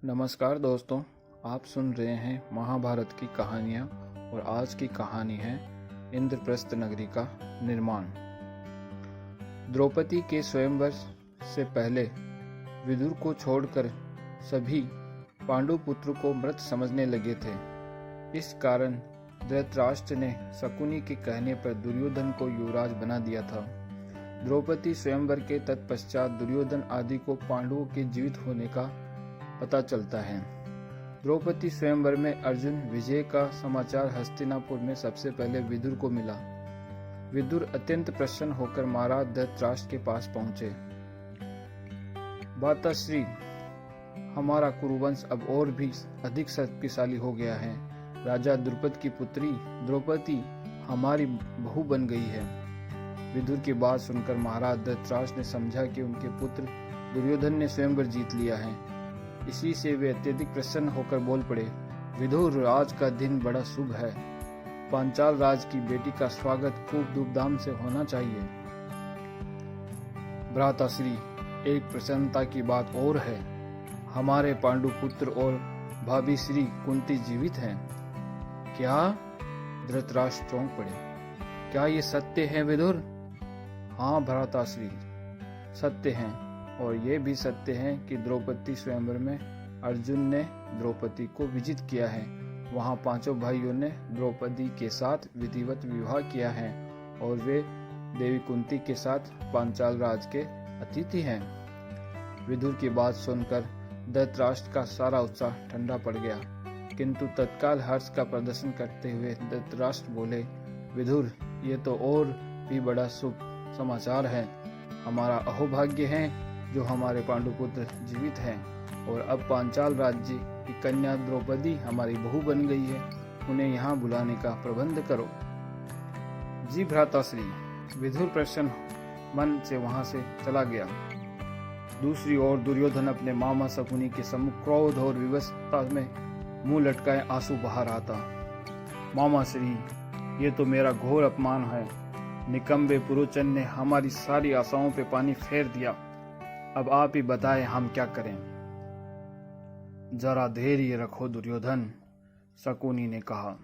नमस्कार दोस्तों, आप सुन रहे हैं महाभारत की कहानियाँ और आज की कहानी है इंद्रप्रस्थ नगरी का निर्माण। द्रौपदी के स्वयंवर से पहले विदुर को छोड़कर सभी पांडु पुत्र को मृत समझने लगे थे। इस कारण धृतराष्ट्र ने शकुनी के कहने पर दुर्योधन को युवराज बना दिया था। द्रौपदी स्वयंवर के तत्पश्चात दुर्योधन आदि को पांडवों के जीवित होने का पता चलता है। द्रौपदी स्वयंवर में अर्जुन विजय का समाचार हस्तिनापुर में सबसे पहले विदुर को मिला। विदुर अत्यंत प्रसन्न होकर महाराज धृतराष्ट्र के पास पहुंचे। भ्राताश्री, हमारा कुरुवंश अब और भी अधिक शक्तिशाली हो गया है। राजा द्रुपद की पुत्री द्रौपदी हमारी बहू बन गई है। विदुर की बात सुनकर महाराज धृतराष्ट्र ने समझा कि उनके पुत्र दुर्योधन ने स्वयंवर जीत लिया है। इसी से वे अत्यधिक प्रसन्न होकर बोल पड़े, विदुर, आज का दिन बड़ा शुभ है। पांचाल राज की बेटी का स्वागत खूब धूमधाम से होना चाहिए। भ्राताश्री, एक प्रसन्नता की बात और है। हमारे पांडु पुत्र और भाभी श्री कुंती जीवित हैं। क्या? धृतराष्ट्र चौंक पड़े। क्या ये सत्य है विदुर? हाँ भ्राताश्री, सत्य हैं। और ये भी सत्य है कि द्रौपदी स्वयंवर में अर्जुन ने द्रौपदी को विजित किया है। वहाँ पांचों भाइयों ने द्रौपदी के साथ विधिवत विवाह किया है और वे देवी कुंती के साथ पांचाल राज के अतिथि हैं। विदुर की बात सुनकर धृतराष्ट्र का सारा उत्साह ठंडा पड़ गया, किंतु तत्काल हर्ष का प्रदर्शन करते हुए धृतराष्ट्र बोले, विदुर, ये तो और भी बड़ा शुभ समाचार है। हमारा अहोभाग्य है जो हमारे पांडुपुत्र जीवित हैं और अब पांचाल राज्य की कन्या द्रौपदी हमारी बहू बन गई है। उन्हें यहाँ बुलाने का प्रबंध करो। जी भ्राताश्री। विदुर प्रसन्न मन से वहां से चला गया। दूसरी ओर दुर्योधन अपने मामा शकुनी के सम्मुख क्रोध और विवशता में मुंह लटकाए आंसू बहा रहा था। मामा श्री, ये तो मेरा घोर अपमान है। निकम्बे पुरोचन ने हमारी सारी आशाओं पे पानी फेर दिया। अब आप ही बताएं हम क्या करें। जरा धैर्य रखो दुर्योधन, शकुनी ने कहा।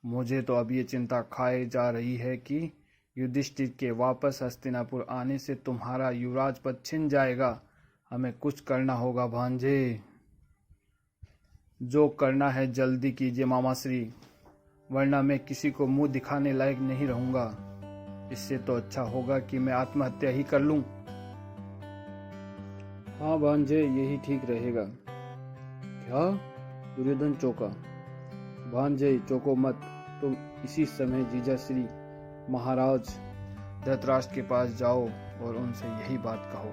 मुझे तो अब ये चिंता खाए जा रही है कि युधिष्ठिर के वापस हस्तिनापुर आने से तुम्हारा युवराज पद छिन जाएगा। हमें कुछ करना होगा भांजे। जो करना है जल्दी कीजिए मामाश्री, वरना मैं किसी को मुंह दिखाने लायक नहीं रहूंगा। इससे तो अच्छा होगा कि मैं आत्महत्या ही कर लूं। हाँ भांजे, यही ठीक रहेगा। क्या? दुर्योधन चौंका। भांजे, चौंको मत। तुम इसी समय जीजाश्री महाराज धृतराष्ट्र के पास जाओ और उनसे यही बात कहो।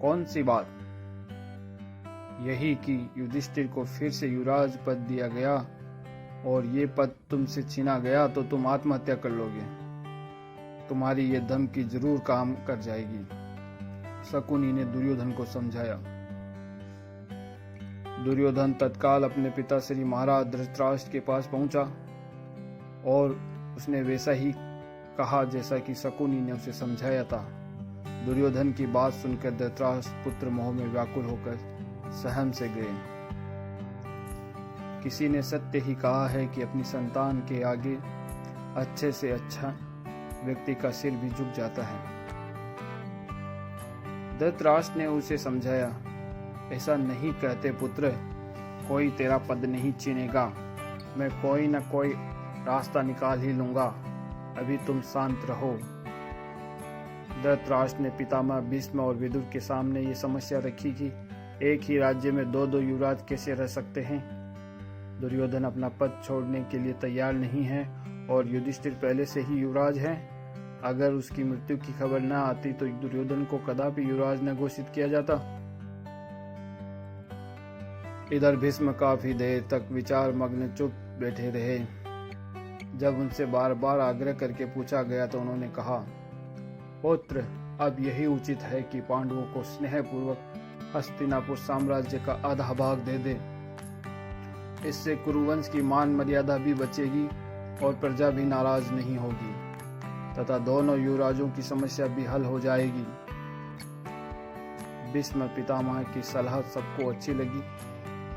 कौन सी बात? यही कि युधिष्ठिर को फिर से युवराज पद दिया गया और ये पद तुमसे छीना गया तो तुम आत्महत्या कर लोगे। तुम्हारी ये धमकी जरूर काम कर जाएगी। शकुनी ने दुर्योधन को समझाया। दुर्योधन तत्काल अपने पिता श्री महाराज धृतराष्ट्र के पास पहुंचा और उसने वैसा ही कहा जैसा कि शकुनी ने उसे समझाया था। दुर्योधन की बात सुनकर धृतराष्ट्र पुत्र मोह में व्याकुल होकर सहम से गए। किसी ने सत्य ही कहा है कि अपनी संतान के आगे अच्छे से अच्छा व्यक्ति का सिर भी झुक जाता है। धृतराष्ट्र ने उसे समझाया, ऐसा नहीं कहते पुत्र, कोई तेरा पद नहीं छीनेगा। मैं कोई न कोई रास्ता निकाल ही लूंगा। अभी तुम शांत रहो। धृतराष्ट्र ने पितामह भीष्म और विदुर के सामने ये समस्या रखी कि एक ही राज्य में दो दो युवराज कैसे रह सकते हैं। दुर्योधन अपना पद छोड़ने के लिए तैयार नहीं है और युधिष्ठिर पहले से ही युवराज है। अगर उसकी मृत्यु की खबर न आती तो दुर्योधन को कदापि युवराज न घोषित किया जाता। इधर भीष्म काफी देर तक विचार मग्न चुप बैठे रहे। जब उनसे बार बार आग्रह करके पूछा गया तो उन्होंने कहा, पुत्र, अब यही उचित है कि पांडवों को स्नेहपूर्वक हस्तिनापुर साम्राज्य का आधा भाग दे दे। इससे कुरुवंश की मान मर्यादा भी बचेगी और प्रजा भी नाराज नहीं होगी तथा दोनों युवराजों की समस्या भी हल हो जाएगी। भीष्म पितामह की सलाह सबको अच्छी लगी,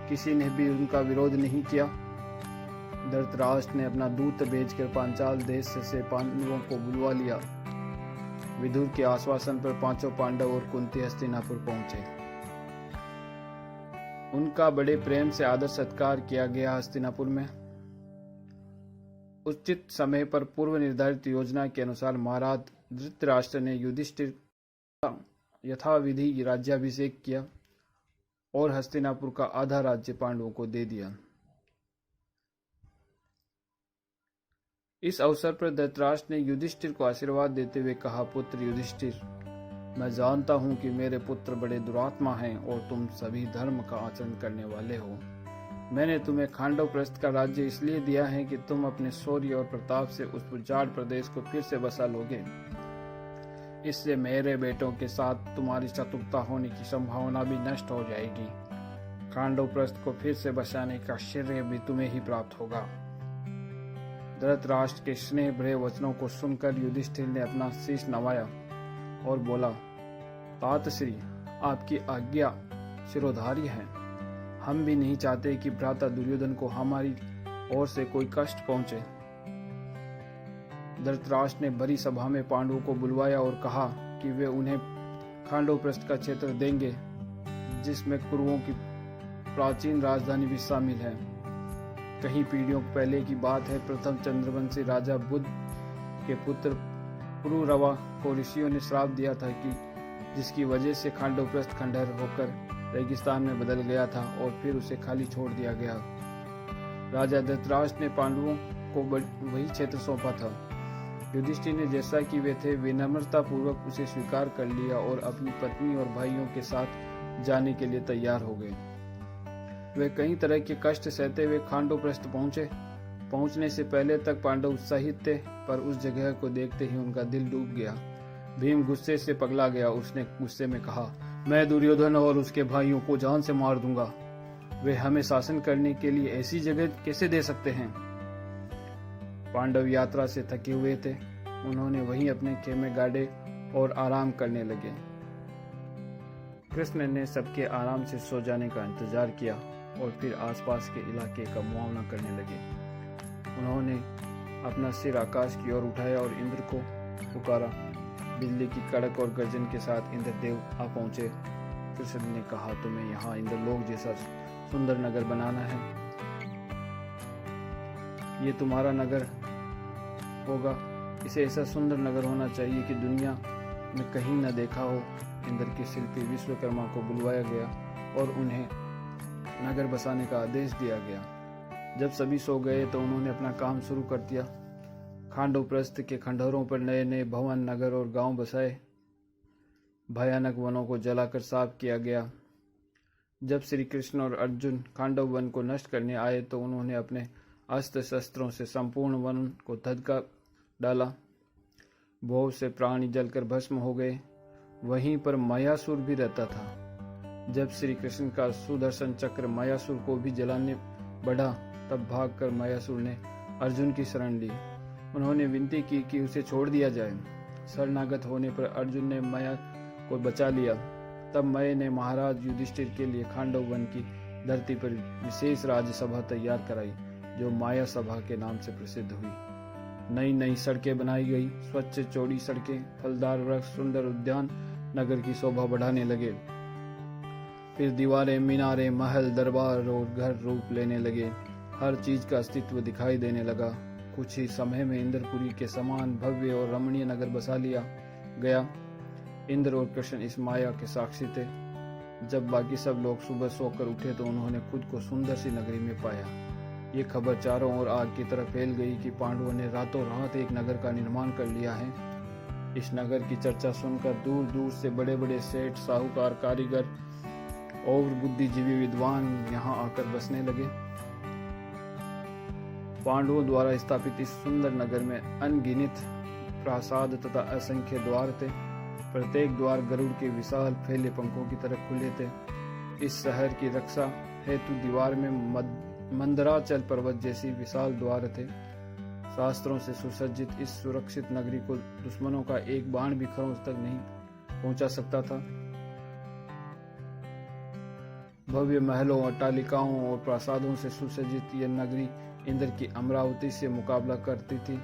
किसी ने भी उनका विरोध नहीं किया। धृतराष्ट्र ने अपना दूत भेजकर पांचाल देश से पांडवों को बुलवा लिया। विदुर के आश्वासन पर पांचों पांडव और कुंती हस्तिनापुर पहुंचे। उनका बड़े प्रेम से आदर सत्कार किया गया। हस्तिनापुर में उचित समय पर पूर्व निर्धारित योजना के अनुसार महाराज धृतराष्ट्र ने युधिष्ठिर का यथाविधि राज्याभिषेक किया और हस्तिनापुर का आधा राज्य पांडवों को दे दिया। इस अवसर पर धृतराष्ट्र ने युधिष्ठिर को आशीर्वाद देते हुए कहा, पुत्र युधिष्ठिर, मैं जानता हूं कि मेरे पुत्र बड़े दुरात्मा हैं और तुम सभी धर्म का आचरण करने वाले हो। मैंने तुम्हें खांडव प्रस्थ का राज्य इसलिए दिया है कि तुम अपने शौर्य और प्रताप से उस उजाड़ प्रदेश को फिर से बसा लोगे। इससे मेरे बेटों के साथ तुम्हारी चतुरता होने की संभावना भी नष्ट हो जाएगी। खांडव प्रस्थ को फिर से बसाने का श्रेय भी तुम्हें ही प्राप्त होगा। धृतराष्ट्र के स्नेह भरे वचनों को सुनकर युधिष्ठिर ने अपना शीश नवाया और बोला, तातश्री, आपकी आज्ञा शिरोधार्य है। हम भी नहीं चाहते कि भ्राता दुर्योधन को हमारी ओर से कोई कष्ट पहुंचे। धृतराष्ट्र ने भरी सभा में पांडवों को बुलवाया और कहा कि वे उन्हें खांडव प्रस्थ का क्षेत्र देंगे, जिसमें कुरुओं की प्राचीन राजधानी भी शामिल है। कई पीढ़ियों पहले की बात है, प्रथम चंद्रवंशी राजा बुद्ध के पुत्र पुरुरवा को ऋषियों ने श्राप दिया था कि जिसकी वजह से खांडव प्रस्थ खंडहर होकर रेगिस्तान में बदल गया था और फिर उसे खाली छोड़ दिया गया। राजा धृतराष्ट्र ने पांडवों को वही क्षेत्र सौंपा था। युधिष्ठिर ने जैसा कि वे थे विनम्रता पूर्वक उसे स्वीकार कर लिया और अपनी पत्नी और भाइयों के साथ जाने के लिए तैयार हो गए। वे कई तरह के कष्ट सहते हुए खांडव प्रस्थ पहुंचे। पहुंचने से पहले तक पांडव उत्साहित थे, पर उस जगह को देखते ही उनका दिल डूब गया। भीम गुस्से से पगला गया। उसने गुस्से में कहा, मैं दुर्योधन और उसके भाइयों को जान से मार दूंगा। वे हमें शासन करने के लिए ऐसी जगह कैसे दे सकते हैं। पांडव यात्रा से थके हुए थे। उन्होंने वहीं अपने खेमे गाड़े और आराम करने लगे। कृष्ण ने सबके आराम से सो जाने का इंतजार किया और फिर आसपास के इलाके का मुआयना करने लगे। उन्होंने अपना सिर आकाश की ओर उठाया और इंद्र को पुकारा। बिजली की कड़क और गर्जन के साथ इंद्रदेव आ पहुंचे। कृष्ण ने कहा, तुम्हें यहाँ इंद्रलोक जैसा सुंदर नगर बनाना है। ये तुम्हारा नगर होगा। इसे ऐसा सुंदर नगर होना चाहिए कि दुनिया में कहीं न देखा हो। इंद्र के शिल्पी विश्वकर्मा को बुलवाया गया और उन्हें नगर बसाने का आदेश दिया गया। जब सभी सो गए तो उन्होंने अपना काम शुरू कर दिया। खांडव प्रस्थ के खंडहरों पर नए नए भवन, नगर और गांव बसाए। भयानक वनों को जलाकर साफ किया गया। जब श्री कृष्ण और अर्जुन खांडव वन को नष्ट करने आए तो उन्होंने अपने अस्त्र शस्त्रों से संपूर्ण वन को धधका डाला। बहुत से प्राणी जलकर भस्म हो गए। वहीं पर मायासुर भी रहता था। जब श्री कृष्ण का सुदर्शन चक्र मायासुर को भी जलाने बढ़ा, तब भागकर मायासुर ने अर्जुन की शरण ली। उन्होंने विनती की कि उसे छोड़ दिया जाए। शरणागत होने पर अर्जुन ने माया को बचा लिया। तब मय ने महाराज युधिष्ठिर के लिए खांडव वन की धरती पर विशेष राज्यसभा तैयार कराई, जो माया सभा के नाम से प्रसिद्ध हुई। नई नई सड़कें बनाई गई। स्वच्छ चौड़ी सड़कें, फलदार वृक्ष, सुंदर उद्यान नगर की शोभा बढ़ाने लगे। फिर दीवारें, मीनारें, महल, दरबार और घर रूप लेने लगे। हर चीज का अस्तित्व दिखाई देने लगा। कुछ ही समय में इंद्रपुरी के समान भव्य और रमणीय नगर बसा लिया गया। इंद्र और कृष्ण इस माया के साक्षी थे। जब बाकी सब लोग सुबह सोकर उठे तो उन्होंने खुद को सुंदर सी नगरी में पाया। ये खबर चारों ओर आग की तरह फैल गई कि पांडवों ने रातों रात एक नगर का निर्माण कर लिया है। इस नगर की चर्चा सुनकर दूर दूर से बड़े बड़े सेठ, साहूकार, कारीगर और बुद्धिजीवी विद्वान यहाँ आकर बसने लगे। पांडवों द्वारा स्थापित इस सुंदर नगर में अनगिनत प्रासाद तथा असंख्य द्वार थे। प्रत्येक द्वार गरुड़ के विशाल फैले पंखों की तरह खुले थे। इस शहर की रक्षा हेतु दीवार में मंदराचल पर्वत जैसी विशाल द्वार थे। शास्त्रों से सुसज्जित इस सुरक्षित नगरी को दुश्मनों का एक बाण भी खरोंच तक नहीं पहुंचा सकता था। भव्य महलों, अट्टालिकाओं और प्रासादों से सुसज्जित यह नगरी इंद्र की अमरावती से मुकाबला करती थी।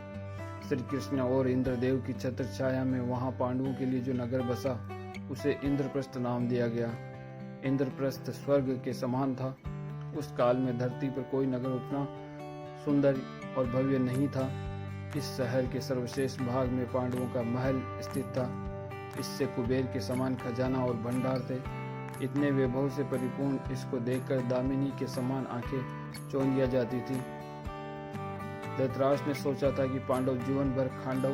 श्री कृष्ण और इंद्रदेव की छत्र छाया में वहां पांडवों के लिए जो नगर बसा उसे इंद्रप्रस्थ नाम दिया गया। इंद्रप्रस्थ स्वर्ग के समान था। उस काल में धरती पर कोई नगर उतना सुंदर और भव्य नहीं था। इस शहर के सर्वश्रेष्ठ भाग में पांडवों का महल स्थित था। इससे कुबेर के समान खजाना और भंडार थे। इतने वैभव से परिपूर्ण इसको देखकर दामिनी के समान आंखें चौंधिया जाती थी। धृतराष्ट्र ने सोचा था कि पांडव जीवन भर खांडव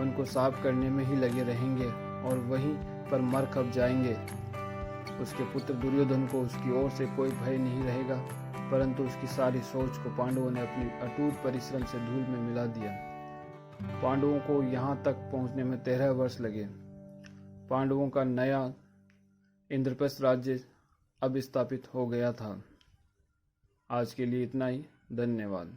वन को साफ करने में ही लगे रहेंगे और वहीं पर मर खप जाएंगे। उसके पुत्र दुर्योधन को उसकी ओर से कोई भय नहीं रहेगा, परंतु उसकी सारी सोच को पांडवों ने अपनी अटूट परिश्रम से धूल में मिला दिया। पांडवों को यहाँ तक पहुँचने में 13 वर्ष लगे। पांडवों का नया इंद्रप्रस्थ राज्य अब स्थापित हो गया था। आज के लिए इतना ही। धन्यवाद।